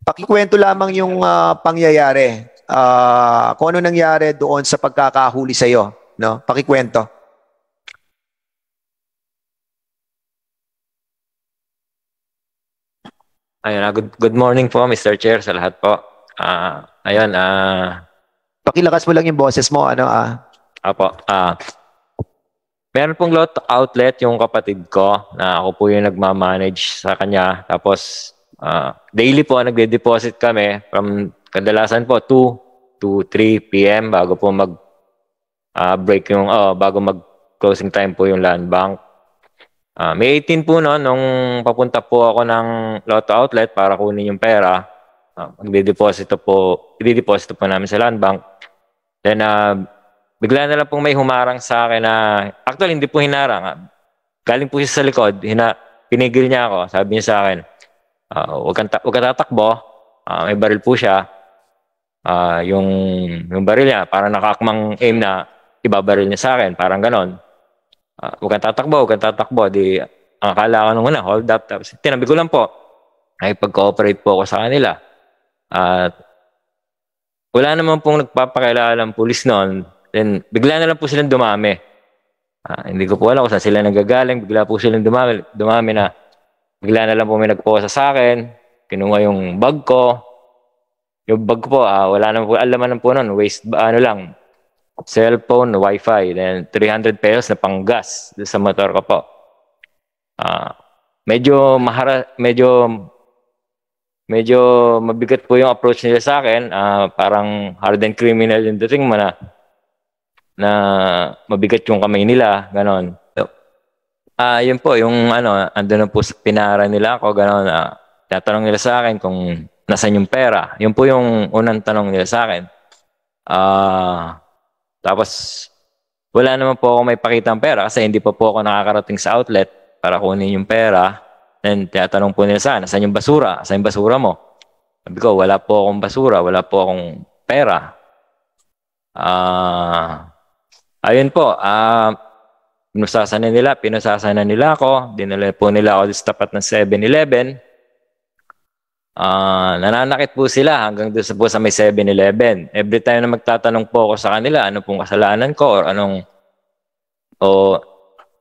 Pakikwento lamang yung pangyayari. Kung ano nangyari doon sa pagkakahuli sa iyo, no? Pakikwento. Ayun, good morning po, Mr. Chair, sa lahat po. Ayun, Pakilakas mo lang yung boses mo, ano apo, meron pong lot outlet yung kapatid ko na ako po yung nagmamanage sa kanya. Tapos, daily po nagde-deposit kami from kadalasan po 2 to 3 p.m. bago po break yung, bago mag-closing time po yung land bank. May 18 po no, nung papunta po ako ng Lotto outlet para kunin yung pera. Magde-deposito po, i-deposito po namin sa land bank. Then, bigla na lang pong may humarang sa akin na, actually hindi po hinarang. Galing po siya sa likod, pinigil niya ako. Sabi niya sa akin, huwag ka tatakbo. May baril po siya. Yung baril niya, parang nakakmang aim na ibabaril niya sa akin. Parang ganon. Huwag kang tatakbo. Di, ang akala ko nung una, hold up. Tapos, tinabi ko lang po. Ay, pag-cooperate po ako sa kanila. At wala naman pong nagpapakilala ng pulis noon. Then, bigla na lang po silang dumami. Hindi ko po alam kung saan sila nagagaling. Bigla po silang dumami na bigla na lang po may nagposa sa akin. Kinuha yung bag ko. Yung bag ko po, wala naman po, alam naman po noon, waste, lang, cellphone, wifi, then 300 pesos na panggas sa motor ko po. Medyo mabigat po yung approach nila sa akin. Parang hardened criminal yung dating mo na mabigat yung kamay nila, ganon. Yun po, yung ando na po sa pinara nila ako, ganon. Tatanong nila sa akin kung nasan yung pera. Yun po yung unang tanong nila sa akin. Tapos, wala naman po ako may pakitang pera kasi hindi pa po ako nakakarating sa outlet para kunin yung pera. Then, tinatanong po nila sa akin, saan yung basura? Saan yung basura mo? Sabi ko, wala po akong basura, wala po akong pera. Ayun po, pinasasanan nila ako, dinala po nila ako sa tapat ng 7-Eleven. Nananakit po sila hanggang doon po sa may 7-Eleven. Every time na magtatanong po ako sa kanila, ano pong kasalanan ko or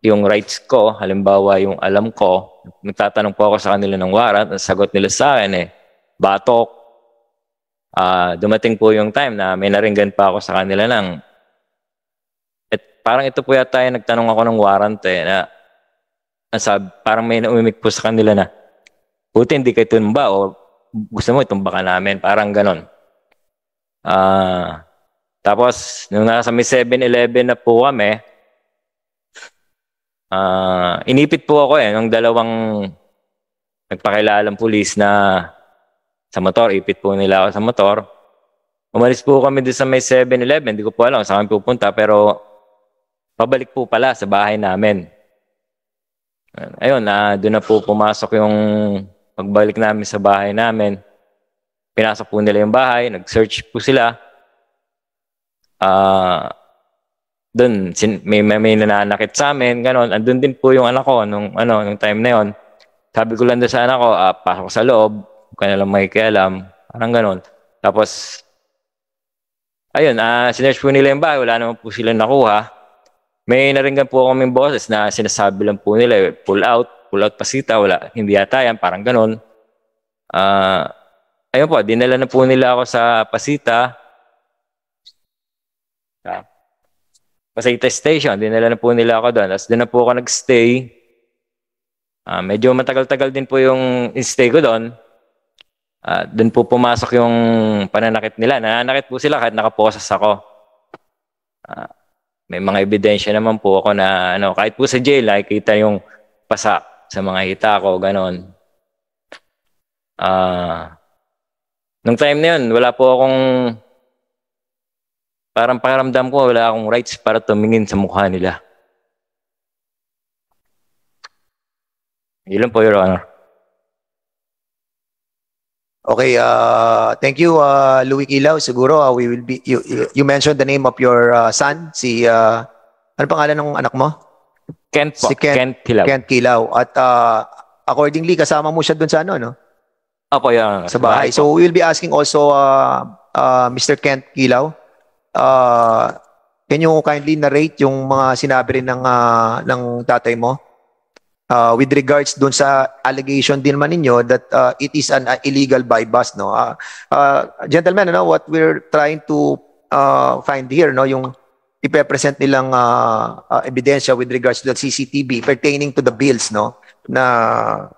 yung rights ko, halimbawa yung alam ko, nagtatanong po ako sa kanila ng warrant, ang sagot nila sa akin batok. Dumating po yung time na may naringgan pa ako sa kanila parang ito po yata yung nagtanong ako ng warrant parang may naumimik po sa kanila na buti hindi kayo tumba o gusto mo itumba ka namin, parang ganon. Tapos nung nasa may 7-Eleven na po kami, inipit po ako ng dalawang nagpakilalang pulis na sa motor, ipit po nila ako sa motor. Umalis po kami doon sa may 7-Eleven, hindi ko po alam saan kami pupunta, pero pabalik po pala sa bahay namin. Ayun, doon na po pumasok yung pagbalik namin sa bahay namin. Pinasok po nila yung bahay, nag-search po sila. Doon, may nananakit sa amin, gano'n. Andun din po yung anak ko nung time na yon. Sabi ko lang doon sa anak ko, pasok sa loob, huwag ka nalang makikialam, parang gano'n. Tapos, ayun, sinearch po nila yung bahay, wala naman po sila nakuha. May naringgan po kaming boses na sinasabi lang po nila, pull out pasita, wala, hindi yata yan, parang ganon. Ayun po, dinala na po nila ako sa Pasita. Pasita Station, dinala na po nila ako doon. Tapos doon na po ako nag-stay. Medyo matagal-tagal din po yung stay ko doon. Doon po pumasok yung pananakit nila. Nananakit po sila kahit nakaposas ako. May mga ebidensya naman po ako na kahit po sa jail, nakikita yung pasa sa mga hita ko, ganon. Nung time na yun, wala po akong, parang pakiramdam ko, wala akong rights para tumingin sa mukha nila. Yun lang po, Your Honor. Okay, thank you, Louie Kilaw. Siguro, we will be, you mentioned the name of your son, ano pangalan ng anak mo? Kent po, si Kent Kilaw. Kent Kilaw. At accordingly, kasama mo siya dun sa no? Opo, Your Honor. Sa bahay. po. So we will be asking also Mr. Kent Kilaw. Can you kindly narrate yung mga sinabi rin ng tatay mo with regards dun sa allegation din man ninyo that it is an illegal buy bus, no? Gentlemen, ano, what we're trying to find here, no, yung ipe-present nilang ebidensya with regards to the CCTV pertaining to the bills, no, na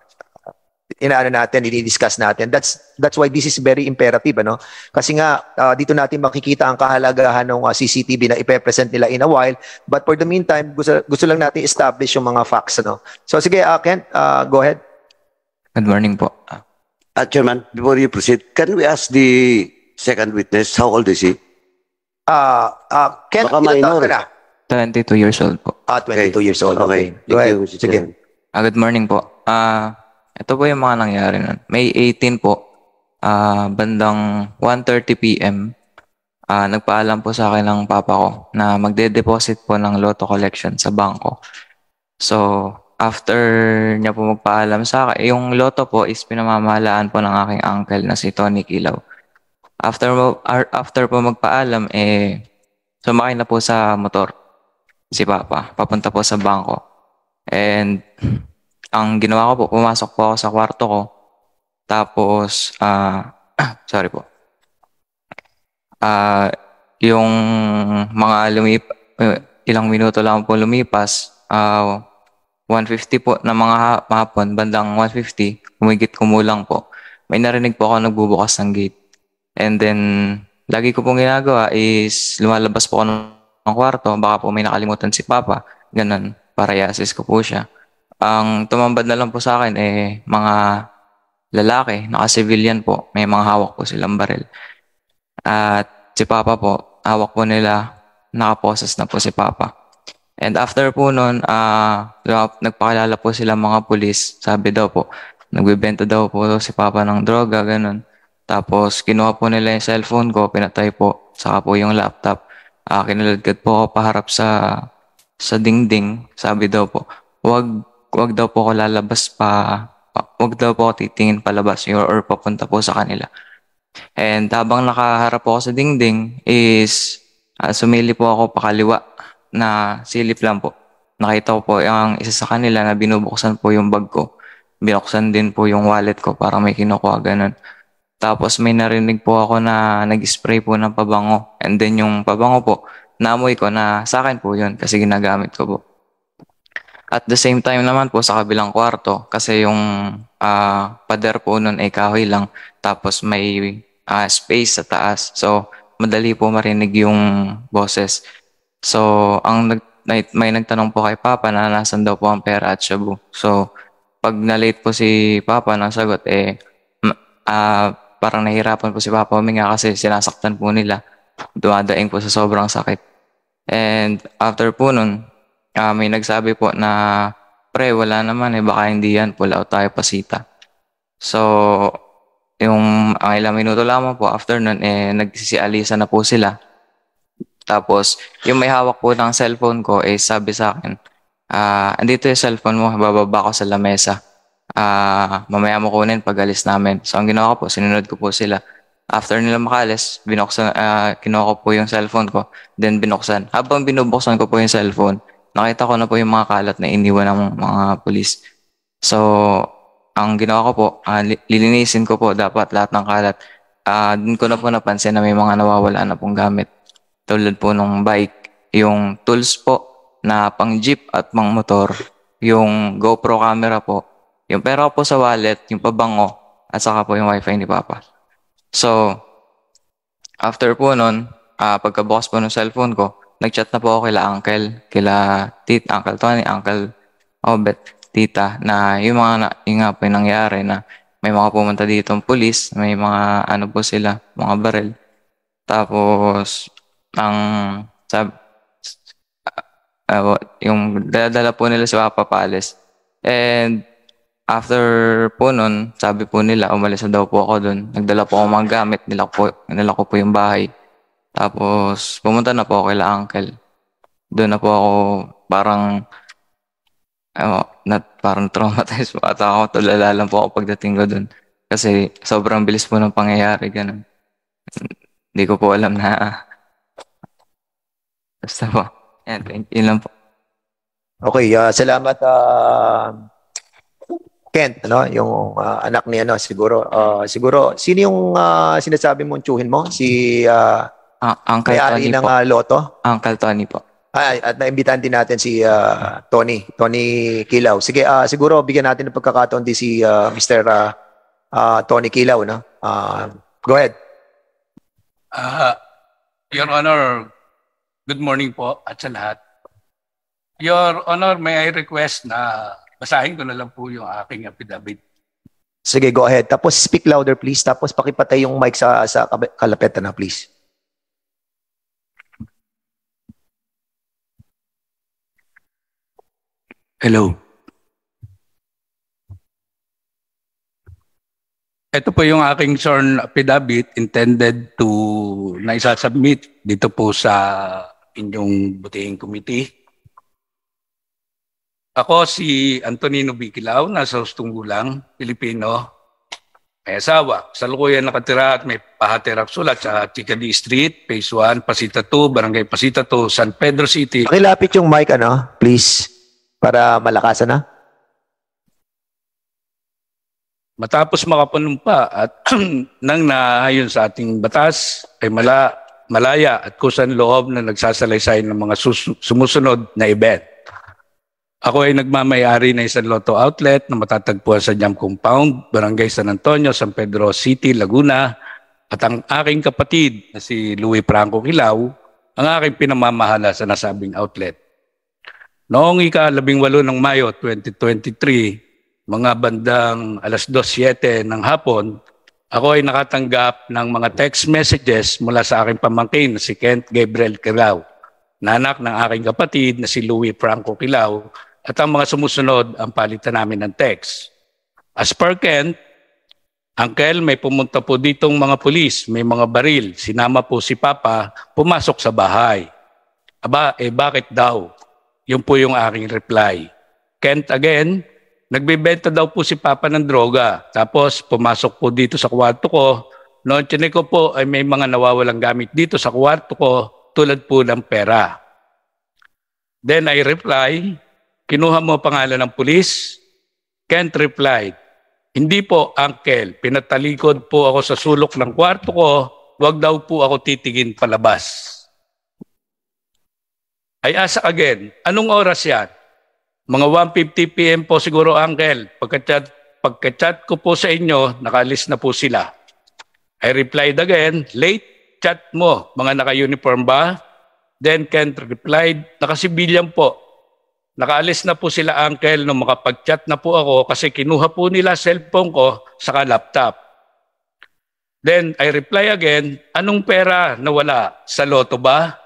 inaano natin, i-discuss natin. That's why this is very imperative, ano? Kasi nga dito natin makikita ang kahalagahan ng CCTV na ipe-present nila in a while. But for the meantime, gusto lang natin establish yung mga facts, ano? So sige, Kent, go ahead. Good morning po. Chairman, before you proceed, can we ask the second witness how old is he? Kent, Baka ilan taon minor. ka na? 22 years old po. 22 years old. Okay. Okay. Go Thank ahead. you, Mr. Sige. Chairman. Good morning po. Ito po yung mga nangyari nun. May 18 po, bandang 1:30 p.m., nagpaalam po sa akin ng papa ko na magde-deposit po ng lotto collection sa bangko. So, after niya po magpaalam sa akin, yung lotto po is pinamamahalaan po ng aking uncle na si Tony Kilaw. After po magpaalam, sumakay na po sa motor si papa, papunta po sa bangko. And ang ginawa ko po, pumasok po ako sa kwarto ko. Tapos, sorry po. Yung mga ilang minuto lang po lumipas, 1:50 po na mga hapon, bandang 1:50, kumulang po. May narinig po ako nagbubukas ng gate. And then, lagi ko pong ginagawa is lumalabas po ako ng kwarto, baka po may nakalimutan si papa, ganun, para i-assist ko po siya. Ang tumambad na lang po sa akin mga lalaki, naka-civilian po. May mga hawak po silang baril. At si Papa po, hawak po nila, nakaposas na po si Papa. And after po nun, nagpakilala po sila mga pulis. Sabi daw po, nagbibenta daw po si Papa ng droga, ganun. Tapos kinuha po nila yung cellphone ko, pinatay po, saka po yung laptop. Kinaladkad po ako paharap sa dingding. Sabi daw po, wag daw po ako lalabas wag daw po ako titingin palabas or papunta po sa kanila. And habang nakaharap po ako sa dingding is sumili po ako pakaliwa na silip lang po. Nakita ko po yung isa sa kanila na binubuksan po yung bag ko. Binuksan din po yung wallet ko para may kinukuha, ganun. Tapos may narinig po ako na nag-spray po ng pabango. And then yung pabango po, naamoy ko na sa akin po yun kasi ginagamit ko po. At the same time naman po sa kabilang kwarto kasi yung pader po nun ay kahoy lang tapos may space sa taas. So madali po marinig yung boses. So may nagtanong po kay Papa na nasan daw po ang pera at shabu. So pag na-late po si Papa ng sagot parang nahihirapan po si Papa huminga kasi sinasaktan po nila. Dumadaing po sa sobrang sakit. And after po nun, may nagsabi po na, pre, wala naman baka hindi yan, pull out tayo pasita. So, ang ilang minuto lamang po, after nun, nagsisialisa na po sila. Tapos, yung may hawak po ng cellphone ko, sabi sa akin, andito yung cellphone mo, bababa ko sa lamesa. Mamaya mo kunin pag alis namin. So, ang ginawa ko po, sinunod ko po sila. After nila makalis, kinuha ko po yung cellphone ko, then binuksan. Habang binubuksan ko po yung cellphone, nakita ko na po yung mga kalat na iniwan ng mga pulis. So, ang ginawa ko po, lilinisin ko po dapat lahat ng kalat. Dun ko na po napansin na may mga nawawala na pong gamit. Tulad po ng bike, yung tools po na pang jeep at pang motor, yung GoPro camera po, yung pera ko po sa wallet, yung pabango, at saka po yung wifi ni Papa. So, after po nun, pagkabukas po ng cellphone ko, nag-chat na po ako kila Uncle, Uncle Tony, Uncle Obet, Tita, na yung nga po yung nangyari na may mga pumunta dito ng pulis, may mga po sila, mga baril. Tapos, yung dala po nila si Papa Pales. And after po nun, sabi po nila, umalis na daw po ako dun. Nagdala po ako mga gamit, nila ko po yung bahay. Tapos, pumunta na po ako kila Uncle. Doon na po ako parang traumatized po. At ako tulala lang po ako pagdating ko doon. Kasi sobrang bilis po ng pangyayari, ganun. Hindi ko po alam na basta po. Yan, yun lang po. Okay, salamat Kent, ano, yung anak ni ano siguro sino yung sinasabi mong tiyuhin mo? Si Uncle may-ari Tony ng po. Lotto? Uncle Tony po. At naimbitahan din natin si Tony Kilaw. Sige, siguro bigyan natin ng pagkakataon din si Mr. Tony Kilaw, no? Go ahead. Your Honor, good morning po at sa lahat. Your Honor, may I request na basahin ko na lang po yung aking affidavit. Sige, go ahead. Tapos speak louder please. Tapos pakipatay yung mic sa kalapetan na please. Hello. Ito po yung aking sworn affidavit intended to na isasubmit dito po sa inyong butihing committee. Ako si Antonino Bikilaw, nasa hustong gulang, Pilipino, may asawa. Sa lukuyan nakatira at may pahatirap sulat sa Chicadi Street, Phase 1, Pasita 2, Barangay Pasita 2, San Pedro City. Pakilapit yung mic, ano, please, para malakasan na. Matapos makapanumpa at nang naayon sa ating batas ay malaya at kusan loob na nagsasalaysay ng mga sumusunod na event. Ako ay nagmamayari ng isang Lotto outlet na matatagpuan sa Jam Compound, Barangay San Antonio, San Pedro City, Laguna. At ang aking kapatid na si Louie Franco Kilaw, ang aking pinamamahala sa nasabing outlet. Noong ika-18 ng Mayo 2023, mga bandang 2:07 ng hapon, ako ay nakatanggap ng mga text messages mula sa aking pamangkin na si Kent Gabriel Kilaw, na anak ng aking kapatid na si Louie Franco Kilaw, at ang mga sumusunod ang palitan namin ng text. As per Kent, Uncle, may pumunta po ditong mga pulis, may mga baril, sinama po si Papa, pumasok sa bahay. Aba, bakit daw? Yun po yung aking reply. Kent again, nagbebenta daw po si Papa ng droga. Tapos pumasok po dito sa kwarto ko. Noon tinig ko po ay may mga nawawalang gamit dito sa kwarto ko tulad po ng pera. Then I reply, kinuha mo pangalan ng pulis? Kent replied, hindi po, Uncle. Pinatalikod po ako sa sulok ng kwarto ko. Huwag daw po ako titingin palabas. I ask again, anong oras yan? Mga 1:50 p.m. po siguro, Uncle. Pagka-chat ko po sa inyo, nakaalis na po sila. I replied again, late chat mo, mga naka-uniform ba? Then Kent replied, naka-civilian po. Nakaalis na po sila, Uncle, nung makapag-chat na po ako kasi kinuha po nila cellphone ko saka laptop. Then I reply again, anong pera na wala? Sa Lotto ba?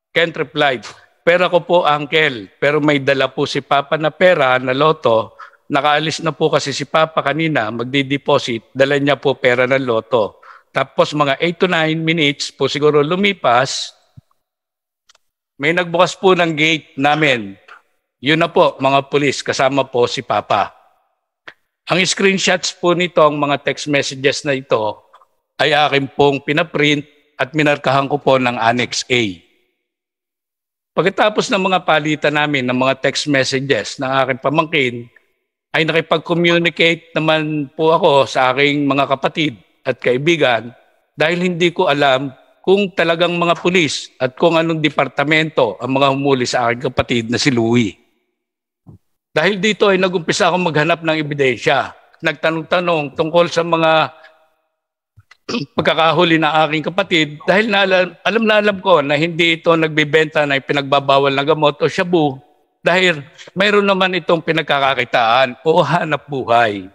Kent replied, pera ko po, Uncle, pero may dala po si Papa na pera na Lotto. Nakaalis na po kasi si Papa kanina, magdi-deposit, dala niya po pera ng Lotto. Tapos mga 8 to 9 minutes po siguro lumipas, may nagbukas po ng gate namin. Yun na po, mga pulis, kasama po si Papa. Ang screenshots po nitong mga text messages na ito ay akin pong pinaprint at minarkahan ko po ng Annex A. Pagkatapos ng mga palitan namin ng mga text messages ng aking pamangkin, ay nakipag-communicate naman po ako sa aking mga kapatid at kaibigan dahil hindi ko alam kung talagang mga pulis at kung anong departamento ang mga humuli sa aking kapatid na si Louie. Dahil dito ay nag-umpisa akong maghanap ng ebidensya. Nagtanong-tanong tungkol sa mga pagkakahuli ng aking kapatid dahil alam ko na hindi ito nagbibenta na pinagbabawal na gamot o shabu dahil mayroon naman itong pinagkakakitaan o hanap buhay.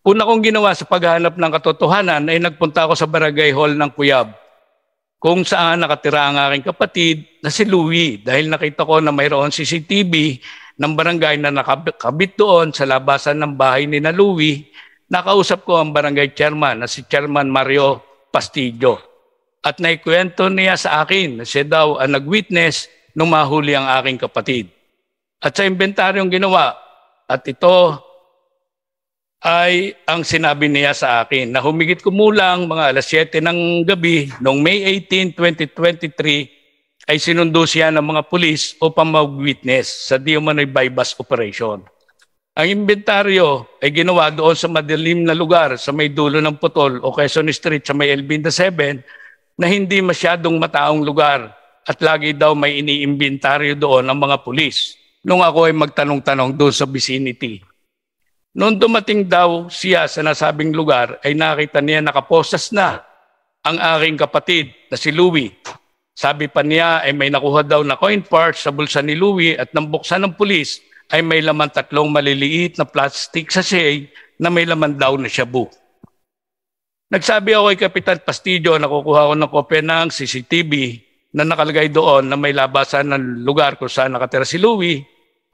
Una kong ginawa sa paghahanap ng katotohanan ay nagpunta ako sa barangay hall ng Cuyab kung saan nakatira ang aking kapatid na si Louie dahil nakita ko na mayroon CCTV ng barangay na nakabit doon sa labasan ng bahay ni na Louie. Nakausap ko ang barangay chairman na si Chairman Mario Pastillo at naikwento niya sa akin na siya daw ang nag-witness nung mahuli ang aking kapatid. At sa inventaryong ginawa, at ito ay ang sinabi niya sa akin na humigit kumulang mga alas 7 ng gabi noong May 18, 2023 ay sinundo siya ng mga pulis upang mag-witness sa di umano'y bypass operation. Ang inventaryo ay ginawa doon sa madilim na lugar sa may dulo ng Putol o Quezon Street sa may Elbinda 7 na hindi masyadong mataong lugar at lagi daw may iniimbentaryo doon ang mga pulis nung ako ay magtanong-tanong doon sa vicinity. Noong dumating daw siya sa nasabing lugar ay nakita niya nakaposas na ang aking kapatid na si Louie. Sabi pa niya ay may nakuha daw na coin parts sa bulsa ni Louie at nang buksan ng pulis ay may laman 3 maliliit na plastic sachet na may laman daw na shabu. Nagsabi ako kay Kapitan Pastillo na kukuha ko ng kopya ng CCTV na nakalagay doon na may labasan ng lugar kung saan nakatira si Louie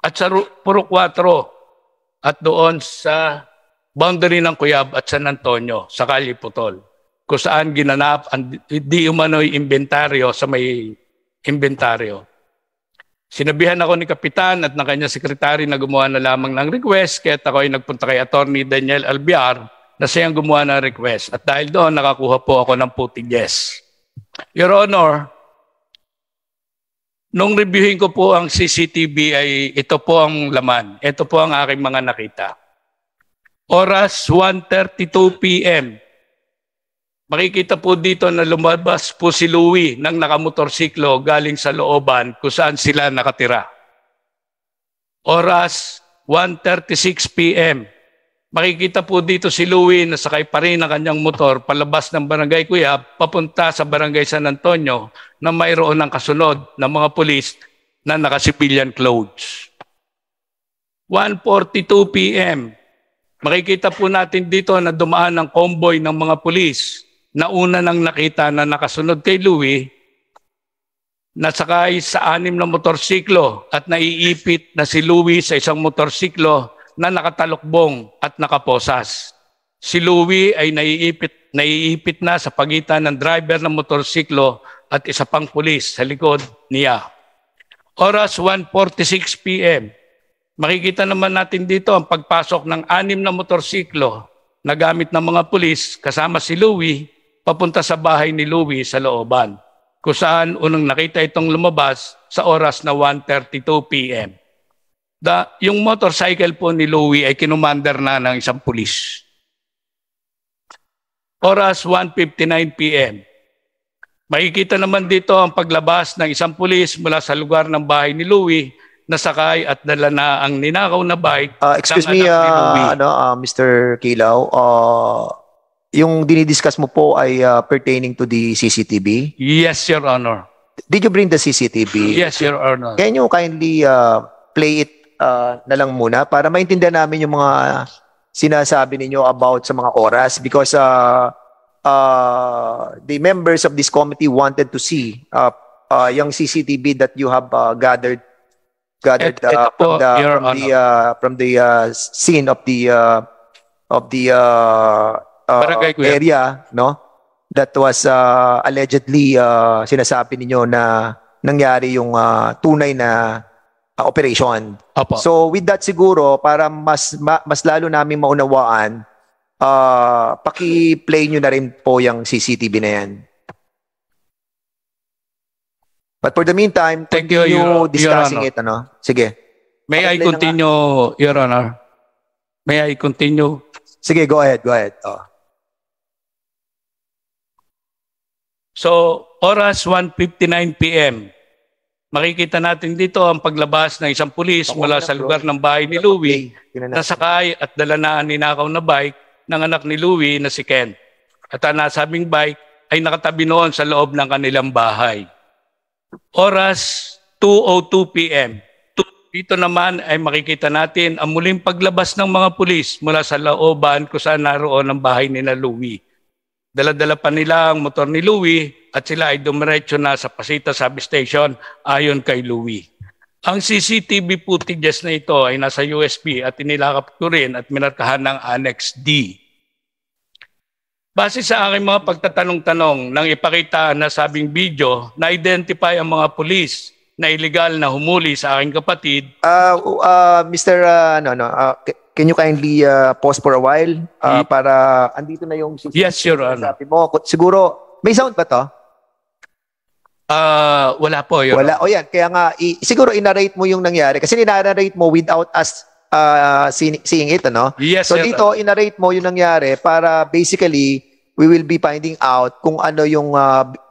at sa Puro 4 at doon sa boundary ng Cuyab at San Antonio sa Calle Putol kung saan ginanap ang di umano'y inventaryo sa may inventaryo. Sinabihan ako ni Kapitan at ng kanyang sekretary na gumawa na lamang ng request kaya ako ay nagpunta kay Attorney Daniel Albiar na siyang gumawa ng request at dahil doon nakakuha po ako ng footages. Your Honor, nung reviewin ko po ang CCTV ay ito po ang laman. Ito po ang aking mga nakita. Oras 1:32 p.m. Makikita po dito na lumabas po si Louie ng nakamotorsiklo galing sa looban kung saan sila nakatira. Oras 1:36 p.m. Makikita po dito si Louie na sakay pa rin ang kanyang motor palabas ng Barangay Cuyab papunta sa Barangay San Antonio na mayroon ng kasunod ng mga pulis na naka-civilian clothes. 1:42 p.m. Makikita po natin dito na dumaan ng convoy ng mga pulis na una nang nakita na nakasunod kay Louie na sakay sa 6 na motorsiklo at naiipit na si Louie sa isang motorsiklo na nakatalukbong at nakaposas. Si Louie ay naiipit na sa pagitan ng driver ng motorsiklo at isa pang pulis sa likod niya. Oras 1:46 p.m. Makikita naman natin dito ang pagpasok ng 6 na motorsiklo na gamit ng mga pulis kasama si Louie papunta sa bahay ni Louie sa looban, kung saan unang nakita itong lumabas sa oras na 1:32 p.m. Yung motorcycle po ni Louie ay kinumander na ng isang pulis. Oras 1:59 p.m. Makikita naman dito ang paglabas ng isang pulis mula sa lugar ng bahay ni Louie na sakay at dala na ang ninakaw na bike. Excuse me, Mr. Kilaw. Yung dinidiscuss mo po ay pertaining to the CCTV? Yes, Your Honor. Did you bring the CCTV? Yes, Your Honor. Can you kindly play it na lang muna para maintindihan namin yung mga sinasabi ninyo about sa mga oras because the members of this committee wanted to see yung CCTV that you have gathered from the scene of the area, no, that was allegedly sinasabi ninyo na nangyari yung tunay na operation. Opo. So with that siguro para mas lalo naming maunawaan, paki-play nyo na rin po yung CCTV na yan. But for the meantime, thank you, discussing Your it, ano? Sige. May I continue, Your Honor? May I continue? Sige, go ahead. Oh. So, oras 1:59 p.m. Makikita natin dito ang paglabas ng isang pulis mula sa lugar ng bahay ni Louie na sakay at dala na ang ninakaw na bike ng anak ni Louie na si Ken. At ang nasabing bike ay nakatabi noon sa loob ng kanilang bahay. Oras 2:02 p.m. Dito naman ay makikita natin ang muling paglabas ng mga pulis mula sa looban kung saan naroon ang bahay ni Louie. Dala-dala pa nila ang motor ni Louie at sila ay dumiretso na sa Pasita Substation ayon kay Louie. Ang CCTV footages na ito ay nasa USB at inilakap ko rin at minarkahan ng Annex D. Base sa aking mga pagtatanong-tanong nang ipakita na sabing video, na-identify ang mga pulis na illegal na humuli sa aking kapatid. can you kindly pause for a while para andito na yung Yes, Your Honor. sabi mo. Siguro, may sound ba to? Wala po, Your Wala. O yan, kaya nga, siguro inarrate mo yung nangyari. Kasi ninarrate mo without us seeing it, ano? Yes, So Your dito, inarrate mo yung nangyari para basically, we will be finding out kung ano yung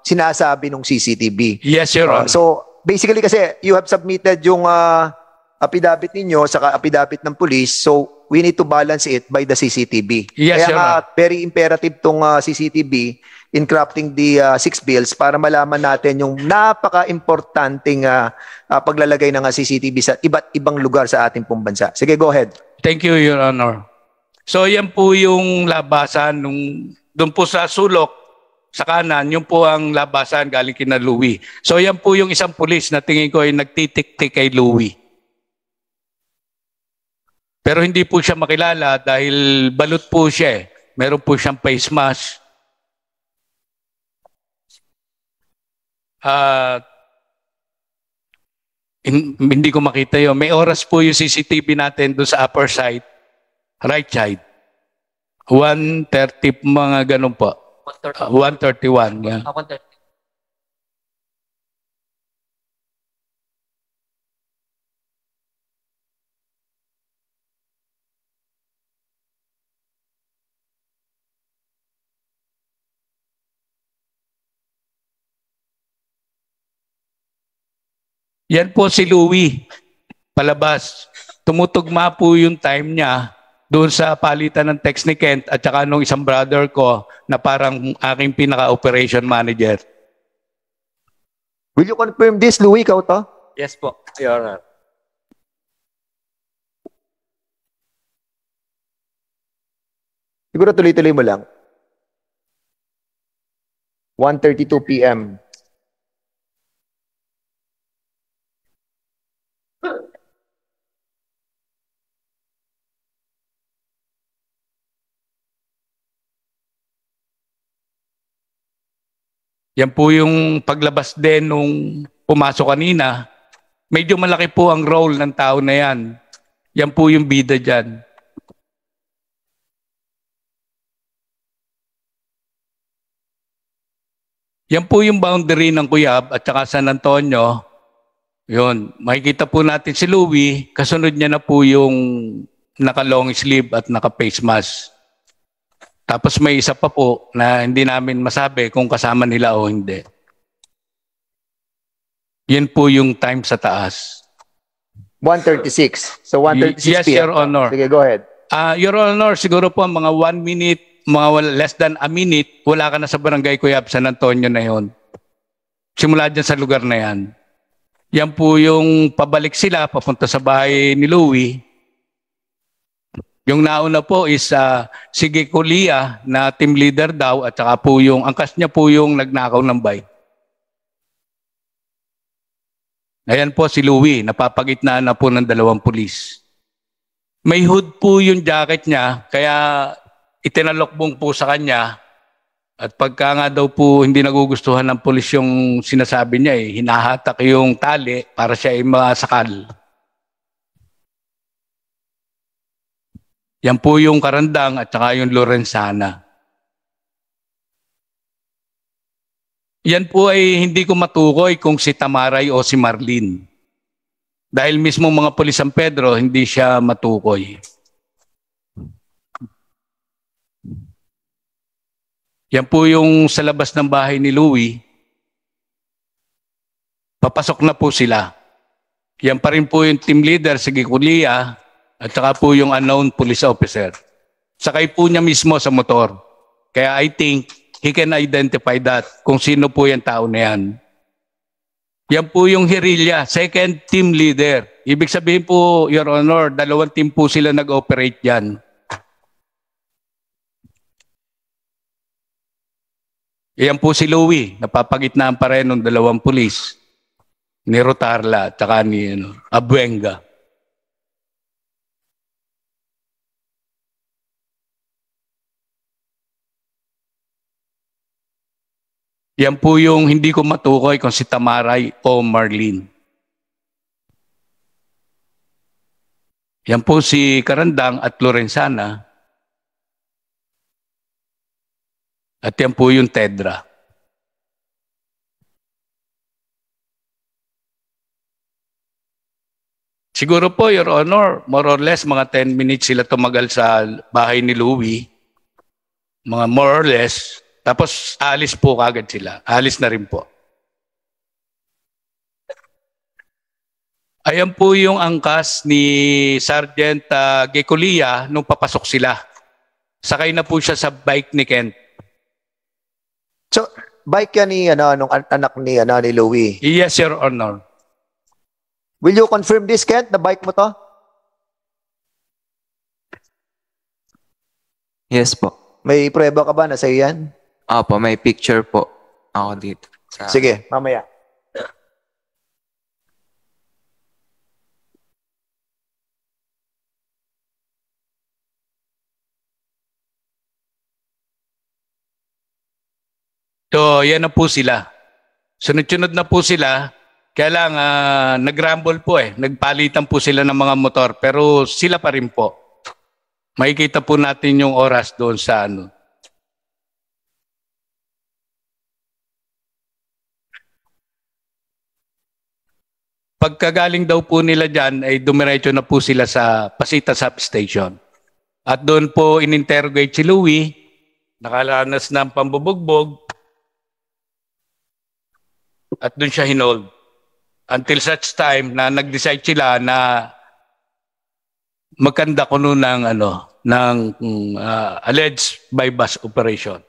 sinasabi ng CCTV. Yes, Your Honor. So, basically kasi you have submitted yung affidavit ninyo saka affidavit ng police. So, we need to balance it by the CCTV. Yes, Kaya Your nga, Honor. very imperative tong CCTV in crafting the 6 bills para malaman natin yung napaka-importanting paglalagay ng CCTV sa iba't ibang lugar sa ating pong bansa. Sige, go ahead. Thank you, Your Honor. So yan po yung labasan doon po sa sulok sa kanan, yun po ang labasan galing kina Louie. So yan po yung isang pulis na tingin ko ay nagtitik-tik kay Louie. Pero hindi po siya makilala dahil balot po siya. Meron po siyang face mask. Hindi ko makita yun. May oras po yung CCTV natin doon sa upper side, right side. 1:30 mga ganun po. 1:31. Yeah. 1:30. Yan po si Louie, palabas. Tumutugma po yung time niya doon sa palitan ng text ni Kent at saka nung isang brother ko na parang aking pinaka-operation manager. Will you confirm this, Louie? Ikaw to? Yes po, Your Honor. Siguro tuloy-tuloy mo lang. 1:32 p.m. Yan po yung paglabas din nung pumasok kanina. Medyo malaki po ang role ng tao na yan. Yan po yung bida dyan. Yan po yung boundary ng Cuyab at saka San Antonio. Yun, makikita po natin si Louie. Kasunod niya na po yung naka-long sleeve at naka-face mask. Tapos may isa pa po na hindi namin masabi kung kasama nila o hindi. Yan po yung time sa taas. 1:36. So 1:36 Yes, p.m. Your Honor. Sige, go ahead. Your Honor, siguro po mga 1 minute, mga less than a minute, wala ka na sa barangay Cuyab, San Antonio na yon. Simula dyan sa lugar na yan. Yan po yung pabalik sila, papunta sa bahay ni Louie. Yung nauna po is si Gekulia na team leader daw at saka po yung angkas niya po yung nagnakaw ng bike. Ayan po si Louie, napapagitnaan na po ng 2 pulis. May hood po yung jacket niya, kaya itinalokbong po sa kanya. At pagka nga daw po hindi nagugustuhan ng pulis yung sinasabi niya, hinahatak yung tali para siya ay masakal. Yan po yung Karandang at saka yung Lorenzana. Yan po ay hindi ko matukoy kung si Tamaray o si Marlene. Dahil mismo mga pulis San Pedro, hindi siya matukoy. Yan po yung sa labas ng bahay ni Louie. Papasok na po sila. Yan pa rin po yung team leader, si Gekulia, at saka po yung unknown police officer. Sakay po niya mismo sa motor. Kaya I think he can identify that kung sino po yung tao na yan. Yan po yung Hirilya, second team leader. Ibig sabihin po, Your Honor, 2 team po sila nag-operate dyan. Yan po si Louie, napapagitnaan pa rin ng 2 pulis. Ni Rotarla at saka ni Abuenga. Yan po yung hindi ko matukoy kung si Tamaray o Marlene. Yan po si Karandang at Lorenzana. At yan po yung TEDRA. Siguro po, Your Honor, more or less, mga 10 minutes sila tumagal sa bahay ni Louie. Mga more or less. Tapos, alis po kagad sila. Alis na rin po. Ayan po yung angkas ni Sergeant Gecolia nung papasok sila. Sakay na po siya sa bike ni Kent. So, bike yan ni, nung anak ni, ni Louie. Yes, Your Honor. Will you confirm this, Kent? Na bike mo to? Yes po. May prueba ka ba na sa'yo yan? Opo, may picture po ako dito. Sige, mamaya. So, yan na po sila. Sunod-sunod na po sila. Kaya lang, nag-rumble po eh. Nagpalitan po sila ng mga motor. Pero sila pa rin po. Makikita po natin yung oras doon sa ano. Pagkagaling daw po nila dyan, ay dumiretso na po sila sa Pasita Substation. At doon po in-interrogate si Louie. Nakalanas ng pambubugbog. At doon siya hinold. Until such time na nag-decide sila na magkanda ko noon ng alleged bypass operation.